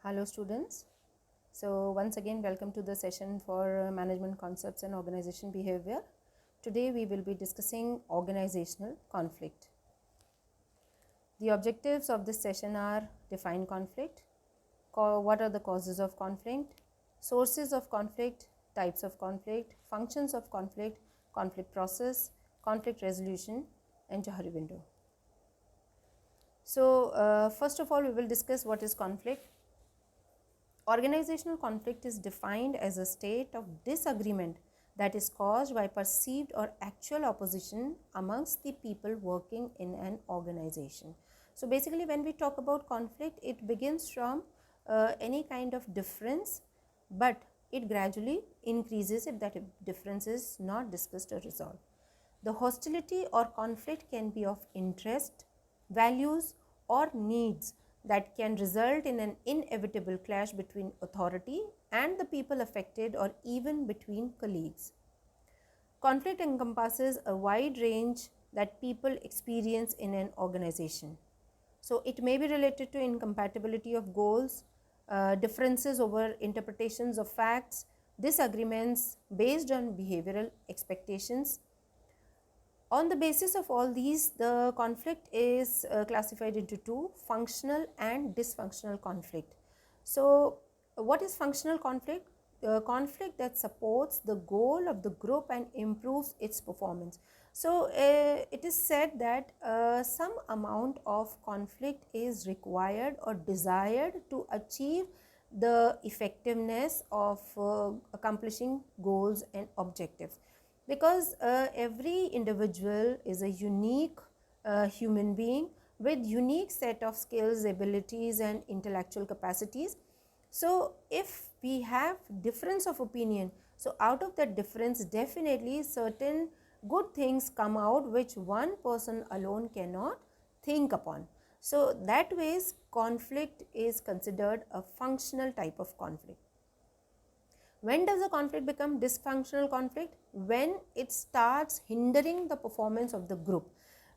Hello students. So once again welcome to the session for management concepts and organization behavior. Today we will be discussing organizational conflict. The objectives of this session are define conflict, what are the causes of conflict, sources of conflict, types of conflict, functions of conflict, conflict process, conflict resolution and Johari window. So first of all we will discuss what is conflict. Organizational conflict is defined as a state of disagreement that is caused by perceived or actual opposition amongst the people working in an organization. So basically when we talk about conflict, it begins from any kind of difference, but it gradually increases if that difference is not discussed or resolved. The hostility or conflict can be of interest, values or needs that can result in an inevitable clash between authority and the people affected or even between colleagues. Conflict encompasses a wide range that people experience in an organization. So it may be related to incompatibility of goals, differences over interpretations of facts, disagreements based on behavioral expectations. On the basis of all these, the conflict is classified into two, functional and dysfunctional conflict. So what is functional conflict? Conflict that supports the goal of the group and improves its performance. So it is said that some amount of conflict is required or desired to achieve the effectiveness of accomplishing goals and objectives, because every individual is a unique human being with unique set of skills, abilities and intellectual capacities. So if we have difference of opinion, so out of that difference definitely certain good things come out which one person alone cannot think upon. So that ways conflict is considered a functional type of conflict. When does a conflict become dysfunctional conflict? When it starts hindering the performance of the group.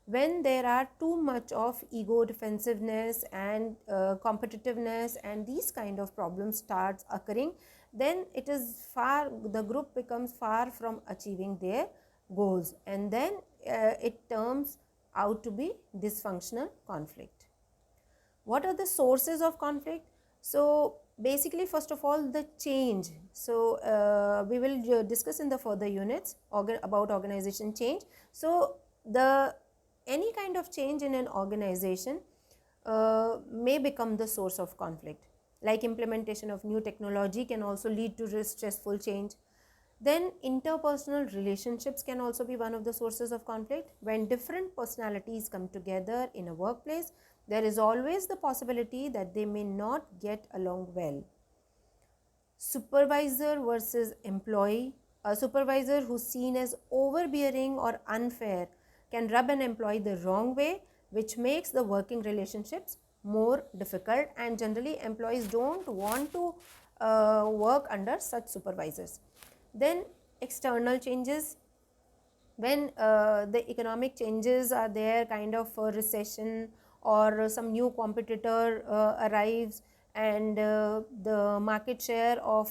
When there are too much of ego defensiveness and competitiveness and these kind of problems starts occurring, then the group becomes far from achieving their goals, and then it turns out to be dysfunctional conflict. What are the sources of conflict? So basically, first of all, the change. So we will discuss in the further units about organization change. So any kind of change in an organization may become the source of conflict. Like implementation of new technology can also lead to stressful change. Then interpersonal relationships can also be one of the sources of conflict. When different personalities come together in a workplace, there is always the possibility that they may not get along well. Supervisor versus employee. A supervisor who's seen as overbearing or unfair can rub an employee the wrong way, which makes the working relationships more difficult, and generally employees don't want to work under such supervisors. Then external changes. When the economic changes are there, kind of a recession or some new competitor arrives, and the market share of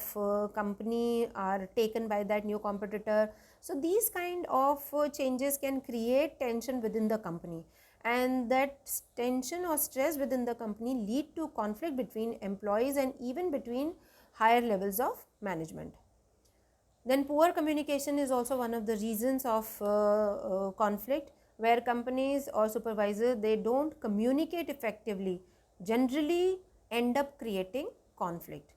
company are taken by that new competitor. So these kind of changes can create tension within the company, and that tension or stress within the company lead to conflict between employees and even between higher levels of management. Then poor communication is also one of the reasons of conflict, where companies or supervisors, they don't communicate effectively, generally end up creating conflict.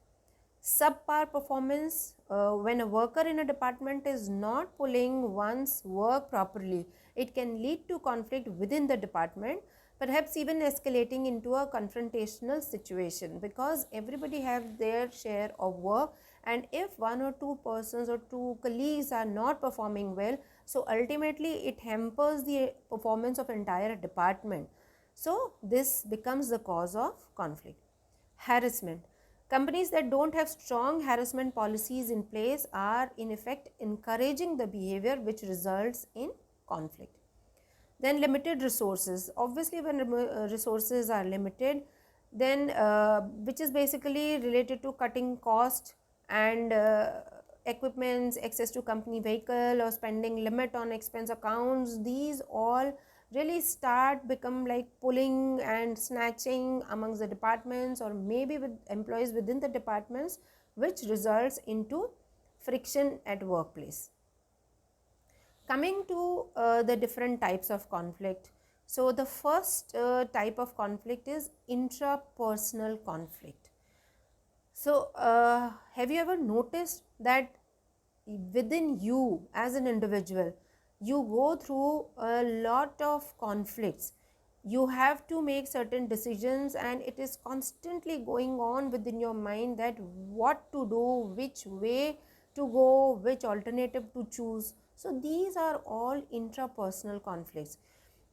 Subpar performance, when a worker in a department is not pulling one's work properly, it can lead to conflict within the department, perhaps even escalating into a confrontational situation, because everybody have their share of work, and if one or two persons or two colleagues are not performing well, so ultimately it hampers the performance of entire department. So this becomes the cause of conflict. Harassment. Companies that don't have strong harassment policies in place are in effect encouraging the behavior which results in conflict. Then limited resources. Obviously when resources are limited, then which is basically related to cutting cost and equipments, access to company vehicle or spending limit on expense accounts. These all really start become like pulling and snatching amongst the departments or maybe with employees within the departments, which results into friction at workplace. Coming to the different types of conflict. So the first type of conflict is intrapersonal conflict. So have you ever noticed that within you as an individual, you go through a lot of conflicts? You have to make certain decisions and it is constantly going on within your mind that what to do, which way to go, which alternative to choose. So these are all intrapersonal conflicts.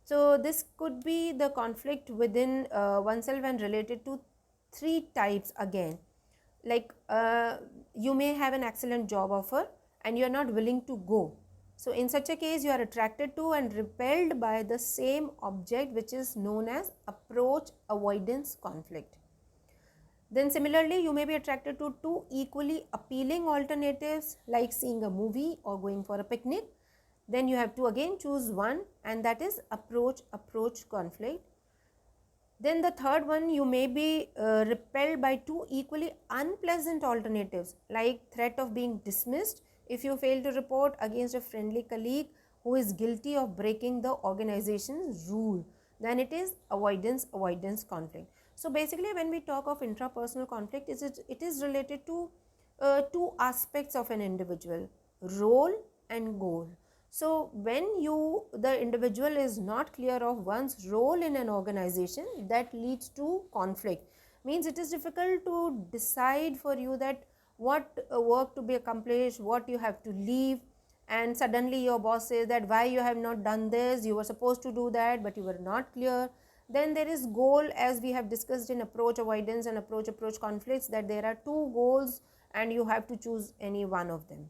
So this could be the conflict within oneself and related to three types again. Like you may have an excellent job offer and you are not willing to go. So in such a case, you are attracted to and repelled by the same object, which is known as approach avoidance conflict. Then similarly, you may be attracted to two equally appealing alternatives like seeing a movie or going for a picnic. Then you have to again choose one, and that is approach conflict. Then the third one, you may be repelled by two equally unpleasant alternatives like threat of being dismissed if you fail to report against a friendly colleague who is guilty of breaking the organization's rule. Then it is avoidance conflict. So basically when we talk of intrapersonal conflict, it is related to two aspects of an individual: role and goal. So when the individual is not clear of one's role in an organization, that leads to conflict. Means it is difficult to decide for you that what work to be accomplished, what you have to leave, and suddenly your boss says that why you have not done this, you were supposed to do that but you were not clear. Then there is goal, as we have discussed in approach avoidance and approach conflicts, that there are two goals and you have to choose any one of them.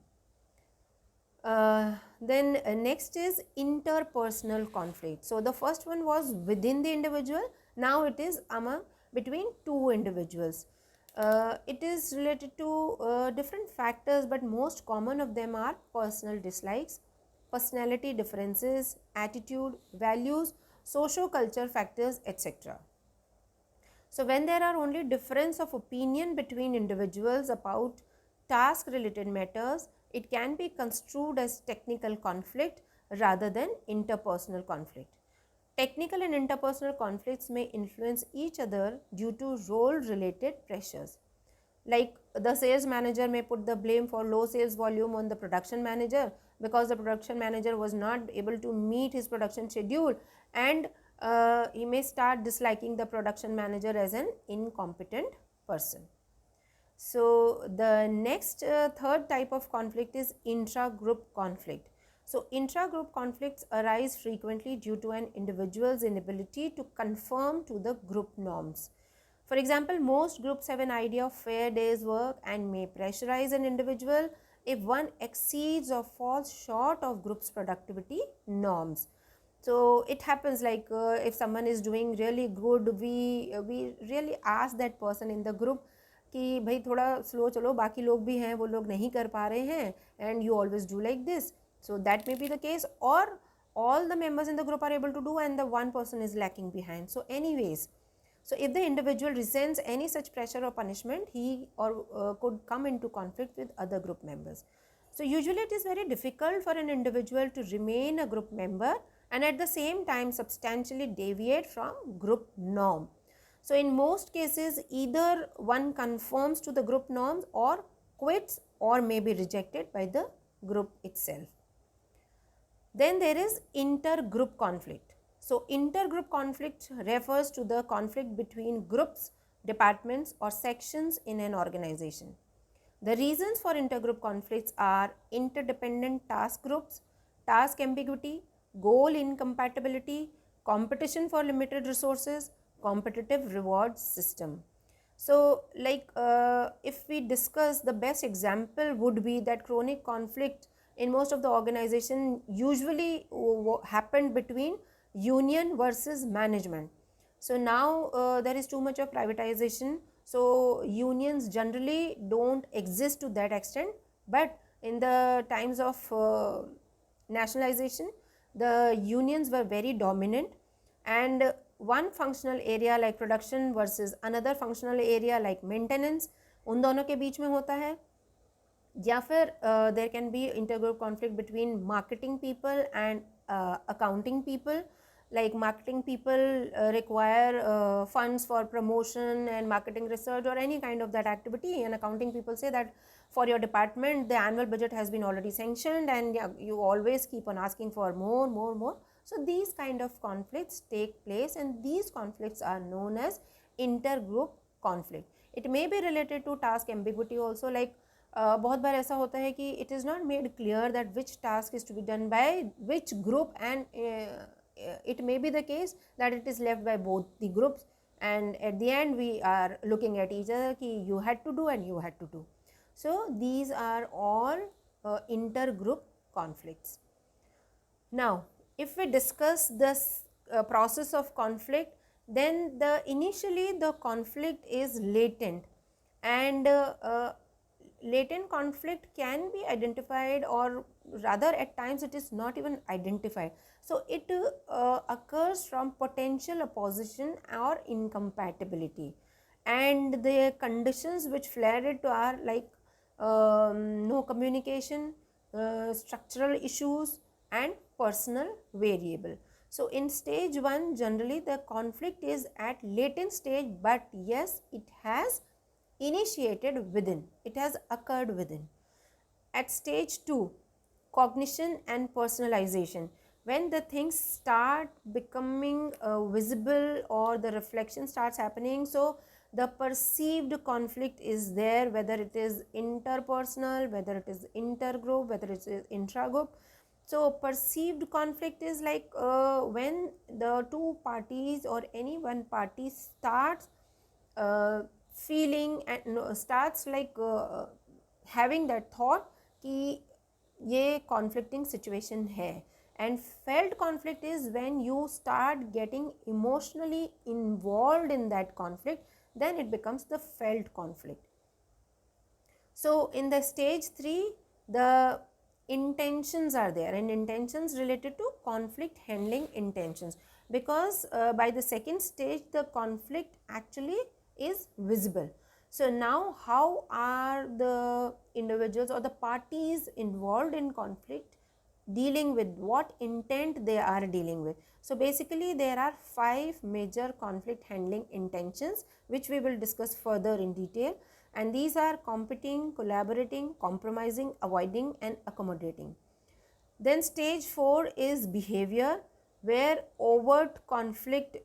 Then next is interpersonal conflict. So the first one was within the individual, now it is between two individuals. It is related to different factors, but most common of them are personal dislikes, personality differences, attitude, values, socio-culture factors, etc. So when there are only difference of opinion between individuals about task related matters, it can be construed as technical conflict rather than interpersonal conflict. Technical and interpersonal conflicts may influence each other due to role related pressures. Like the sales manager may put the blame for low sales volume on the production manager because the production manager was not able to meet his production schedule, and he may start disliking the production manager as an incompetent person. So the next third type of conflict is intra-group conflict. So intra-group conflicts arise frequently due to an individual's inability to conform to the group norms. For example, most groups have an idea of fair day's work and may pressurize an individual if one exceeds or falls short of group's productivity norms. So it happens like if someone is doing really good, we really ask that person in the group कि भाई थोड़ा slow चलो, बाकी लोग भी हैं, वो लोग नहीं कर पा रहे हैं, and you always do like this. So that may be the case, or all the members in the group are able to do and the one person is lacking behind. So anyways, so if the individual resents any such pressure or punishment, he or could come into conflict with other group members. So usually it is very difficult for an individual to remain a group member and at the same time substantially deviate from group norm. So in most cases, either one conforms to the group norms or quits or may be rejected by the group itself. Then there is intergroup conflict. So intergroup conflict refers to the conflict between groups, departments or sections in an organization. The reasons for intergroup conflicts are interdependent task groups, task ambiguity, goal incompatibility, competition for limited resources, competitive reward system. So like if we discuss, the best example would be that chronic conflict in most of the organization usually happened between union versus management. So now there is too much of privatization, so unions generally don't exist to that extent, but in the times of nationalization, the unions were very dominant, and one functional area like production versus another functional area like maintenance, उन दोनों के बीच में होता है, या फिर there can be intergroup conflict between marketing people and accounting people. Like marketing people require funds for promotion and marketing research or any kind of that activity, and accounting people say that for your department the annual budget has been already sanctioned and you always keep on asking for more. So these kind of conflicts take place, and these conflicts are known as intergroup conflict. It may be related to task ambiguity also, like बहुत बार ऐसा होता है कि it is not made clear that which task is to be done by which group, and it may be the case that it is left by both the groups, and at the end we are looking at each other कि you had to do and you had to do. So these are all intergroup conflicts. Now if we discuss this process of conflict, then initially the conflict is latent, and latent conflict can be identified, or rather at times it is not even identified. So it occurs from potential opposition or incompatibility, and the conditions which flare it are like no communication, structural issues, and personal variable. So in stage 1 generally the conflict is at latent stage, but yes, it has initiated within, it has occurred within. At stage 2, cognition and personalization, when the things start becoming visible or the reflection starts happening, so the perceived conflict is there, whether it is interpersonal, whether it is intergroup, whether it is intragroup. So perceived conflict is like when the two parties or any one party starts feeling and starts like having that thought कि ये conflicting situation है. And felt conflict is when you start getting emotionally involved in that conflict, then it becomes the felt conflict. So in the stage 3, the intentions are there, and intentions related to conflict handling intentions, because by the second stage the conflict actually is visible. So now how are the individuals or the parties involved in conflict dealing with, what intent they are dealing with? So basically there are 5 major conflict handling intentions which we will discuss further in detail, and these are competing, collaborating, compromising, avoiding, and accommodating. Then stage 4 is behavior, where overt conflict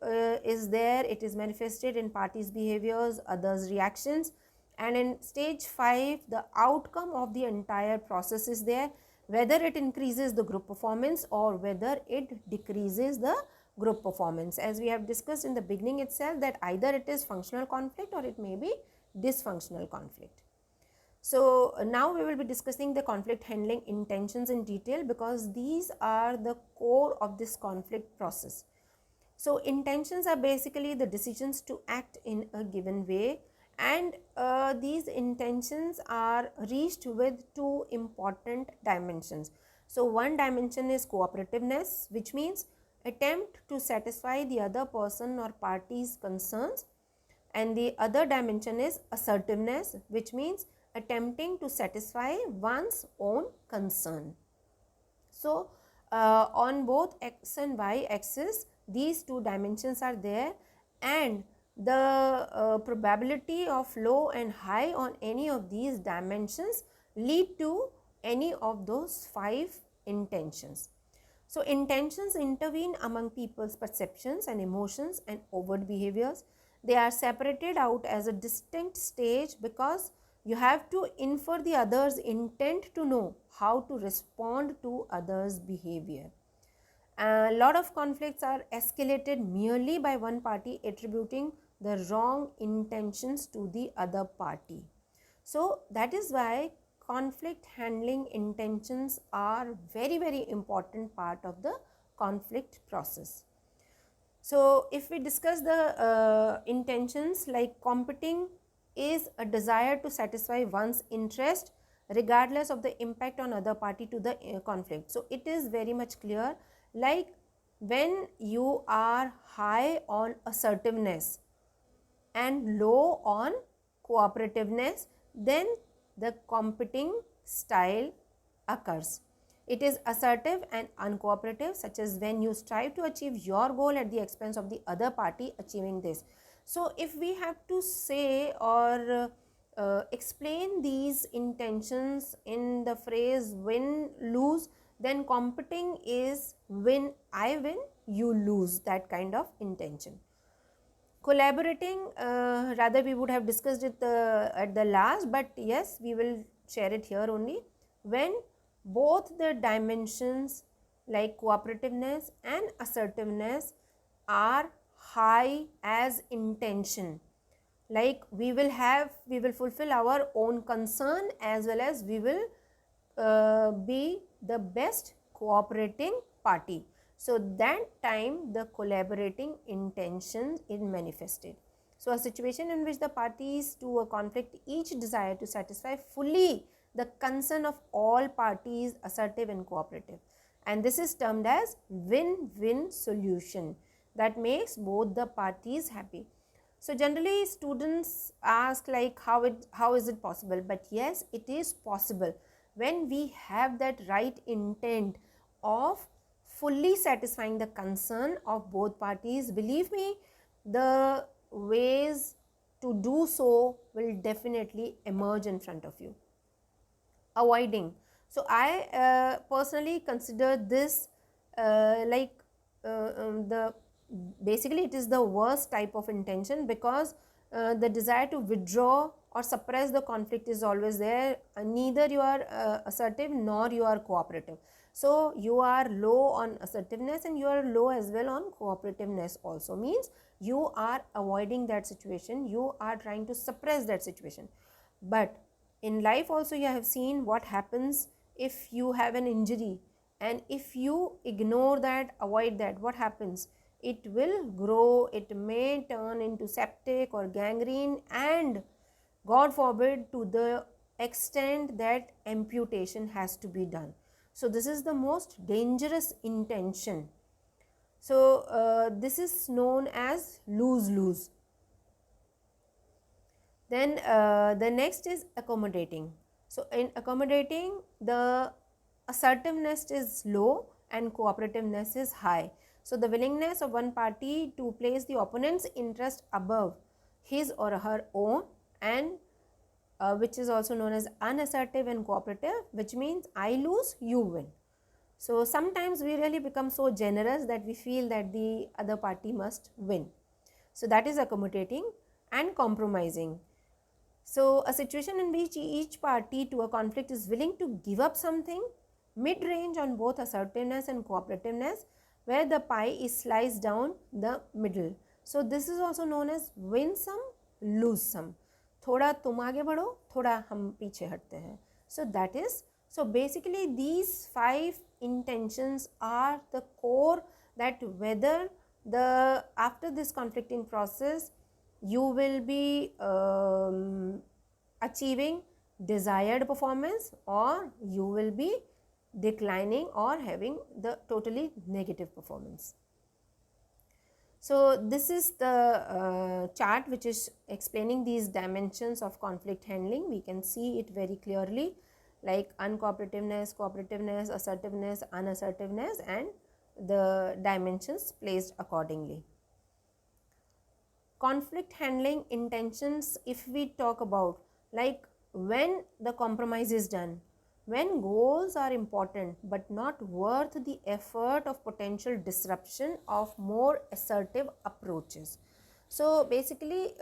is there, it is manifested in parties' behaviors, others' reactions. And in stage 5, the outcome of the entire process is there, whether it increases the group performance or whether it decreases the group performance. As we have discussed in the beginning itself, that either it is functional conflict or it may be dysfunctional conflict. So now we will be discussing the conflict handling intentions in detail, because these are the core of this conflict process. So intentions are basically the decisions to act in a given way, and these intentions are reached with 2 important dimensions. So one dimension is cooperativeness, which means attempt to satisfy the other person or party's concerns, and the other dimension is assertiveness, which means attempting to satisfy one's own concern. So on both x and y axis these 2 dimensions are there, and the probability of low and high on any of these dimensions lead to any of those 5 intentions. So intentions intervene among people's perceptions and emotions and overt behaviors. They are separated out as a distinct stage because you have to infer the other's intent to know how to respond to others' behavior. A lot of conflicts are escalated merely by one party attributing the wrong intentions to the other party. So that is why conflict handling intentions are very important part of the conflict process. So if we discuss the intentions, like competing is a desire to satisfy one's interest regardless of the impact on other party to the conflict. So it is very much clear, like when you are high on assertiveness and low on cooperativeness, then the competing style occurs. It is assertive and uncooperative, such as when you strive to achieve your goal at the expense of the other party achieving this. So if we have to say or explain these intentions in the phrase win lose, then competing is win, I win, you lose, that kind of intention. Collaborating, rather we would have discussed it at the last, but yes, we will share it here only. When both the dimensions like cooperativeness and assertiveness are high as intention, like we will fulfill our own concern as well as we will be the best cooperating party. So that time the collaborating intention is manifested. So a situation in which the parties to a conflict each desire to satisfy fully the concern of all parties, assertive and cooperative, and this is termed as win-win solution that makes both the parties happy. So generally students ask like how is it possible, but yes, it is possible when we have that right intent of fully satisfying the concern of both parties. Believe me, the ways to do so will definitely emerge in front of you. Avoiding, so I personally consider this the basically it is the worst type of intention, because the desire to withdraw or suppress the conflict is always there. Neither you are assertive nor you are cooperative, so you are low on assertiveness and you are low as well on cooperativeness also, means you are avoiding that situation, you are trying to suppress that situation. But in life also you have seen what happens if you have an injury, and if you ignore that, avoid that, what happens? It will grow, it may turn into septic or gangrene, and God forbid to the extent that amputation has to be done. So this is the most dangerous intention. So this is known as lose-lose. Then the next is accommodating. So in accommodating, the assertiveness is low and cooperativeness is high. So the willingness of one party to place the opponent's interest above his or her own, and which is also known as unassertive and cooperative, which means I lose, you win. So sometimes we really become so generous that we feel that the other party must win. So that is accommodating. And compromising. So a situation in which each party to a conflict is willing to give up something mid-range on both assertiveness and cooperativeness, where the pie is sliced down the middle. So this is also known as win some, lose some. थोड़ा तुम आगे बढ़ो, थोड़ा हम पीछे हटते हैं. So that is, so basically these 5 intentions are the core, that whether the after this conflicting process you will be achieving desired performance, or you will be declining or having the totally negative performance. So this is the chart which is explaining these dimensions of conflict handling. We can see it very clearly, like uncooperativeness, cooperativeness, assertiveness, unassertiveness, and the dimensions placed accordingly. Conflict handling intentions, if we talk about, like when the compromise is done, when goals are important but not worth the effort of potential disruption of more assertive approaches. So basically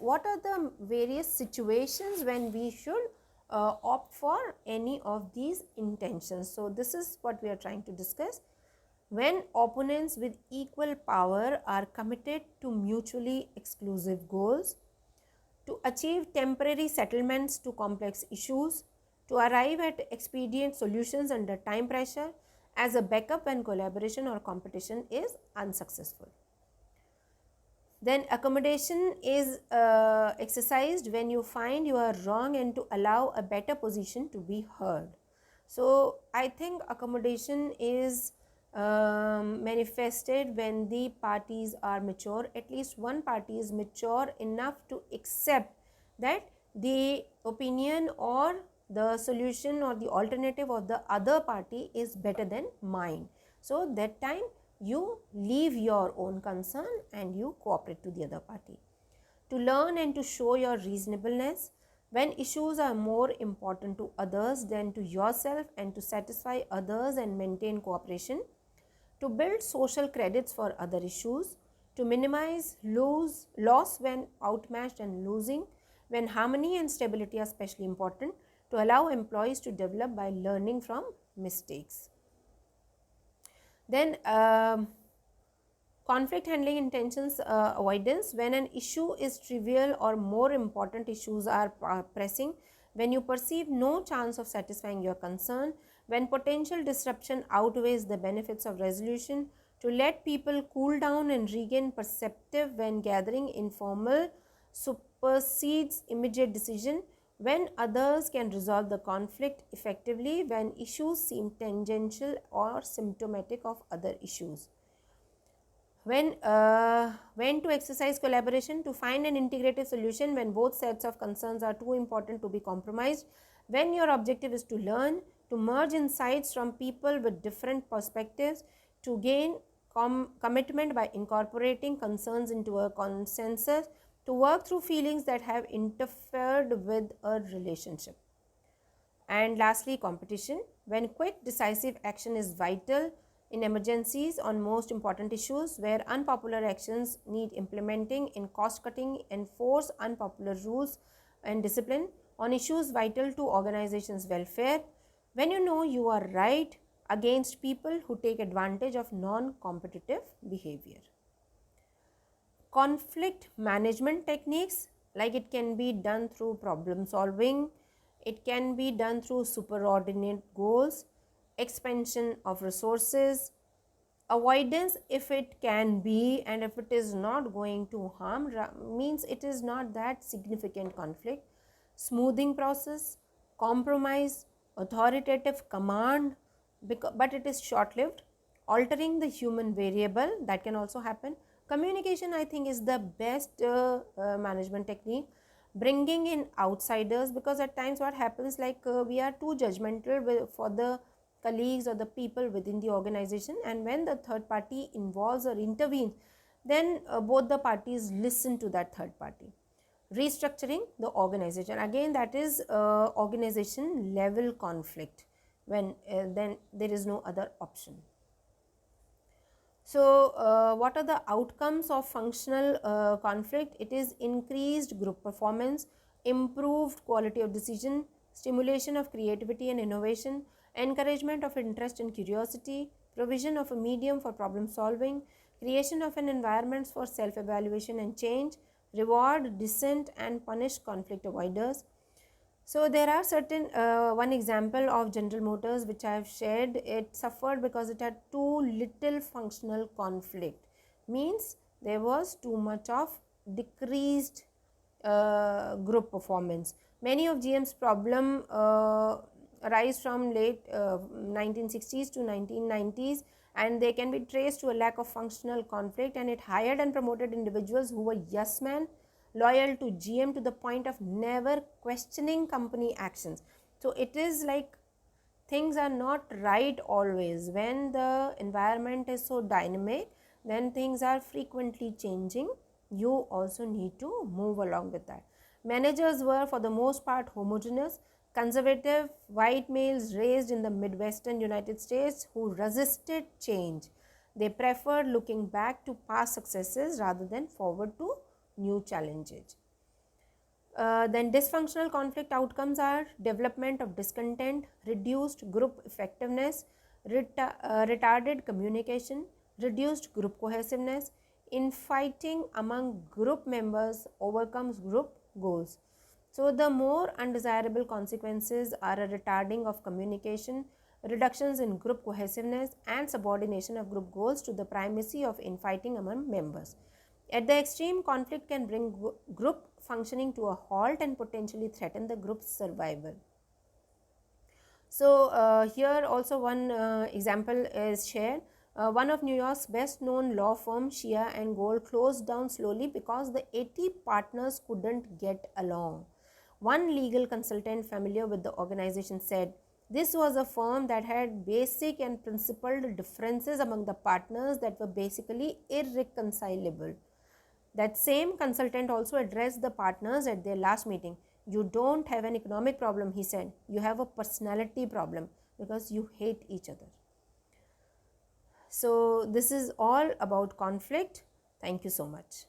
what are the various situations when we should opt for any of these intentions? So this is what we are trying to discuss. When opponents with equal power are committed to mutually exclusive goals, to achieve temporary settlements to complex issues, to arrive at expedient solutions under time pressure, as a backup when collaboration or competition is unsuccessful. Then accommodation is exercised when you find you are wrong and to allow a better position to be heard. So I think accommodation is manifested when the parties are mature. At least one party is mature enough to accept that the opinion or the solution or the alternative of the other party is better than mine. So that time you leave your own concern and you cooperate to the other party. To learn and to show your reasonableness when issues are more important to others than to yourself, and to satisfy others and maintain cooperation. To build social credits for other issues. To minimize loss when outmatched and losing, when harmony and stability are especially important. To allow employees to develop by learning from mistakes. Then conflict handling intentions avoidance when an issue is trivial or more important issues are pressing, when you perceive no chance of satisfying your concern, when potential disruption outweighs the benefits of resolution. To let people cool down and regain perspective when gathering informal supersedes immediate decision, when others can resolve the conflict effectively, when issues seem tangential or symptomatic of other issues. When to exercise collaboration to find an integrated solution when both sets of concerns are too important to be compromised, when your objective is to learn, to merge insights from people with different perspectives, to gain commitment by incorporating concerns into a consensus, to work through feelings that have interfered with a relationship. And lastly, competition, when quick decisive action is vital in emergencies on most important issues, where unpopular actions need implementing in cost cutting, enforce unpopular rules and discipline on issues vital to organizations' welfare, when you know you are right against people who take advantage of non-competitive behavior. Conflict management techniques, like it can be done through problem solving, it can be done through superordinate goals, expansion of resources, avoidance if it can be, and if it is not going to harm, means it is not that significant conflict, smoothing process, compromise, authoritative command, but it is short lived, altering the human variable, that can also happen. Communication, I think, is the best management technique. Bringing in outsiders, because at times what happens, like we are too judgmental for the colleagues or the people within the organization, and when the third party involves or intervenes, then both the parties listen to that third party. Restructuring the organization, again that is organization level conflict, when then there is no other option. So what are the outcomes of functional conflict? It is increased group performance, improved quality of decision, stimulation of creativity and innovation, encouragement of interest and curiosity, provision of a medium for problem solving, creation of an environment for self-evaluation and change, reward dissent and punish conflict avoiders. So there are certain, one example of General Motors which I have shared, it suffered because it had too little functional conflict, means there was too much of decreased group performance. Many of GM's problem arise from late 1960s to 1990s, and they can be traced to a lack of functional conflict, and it hired and promoted individuals who were yes men, loyal to GM to the point of never questioning company actions. So it is like things are not right always. When the environment is so dynamic, then things are frequently changing. You also need to move along with that. Managers were for the most part homogeneous, conservative white males raised in the Midwestern United States who resisted change. They preferred looking back to past successes rather than forward to new challenges. Then dysfunctional conflict outcomes are development of discontent, reduced group effectiveness, retarded communication, reduced group cohesiveness, infighting among group members overcomes group goals. So the more undesirable consequences are a retarding of communication, reductions in group cohesiveness, and subordination of group goals to the primacy of infighting among members. At the extreme, conflict can bring group functioning to a halt and potentially threaten the group's survival. So, here also one example is shared. One of New York's best known law firm, Shia and Gold, closed down slowly because the 80 partners couldn't get along. One legal consultant familiar with the organization said, this was a firm that had basic and principled differences among the partners that were basically irreconcilable. That same consultant also addressed the partners at their last meeting. You don't have an economic problem, he said. You have a personality problem because you hate each other. So, this is all about conflict. Thank you so much.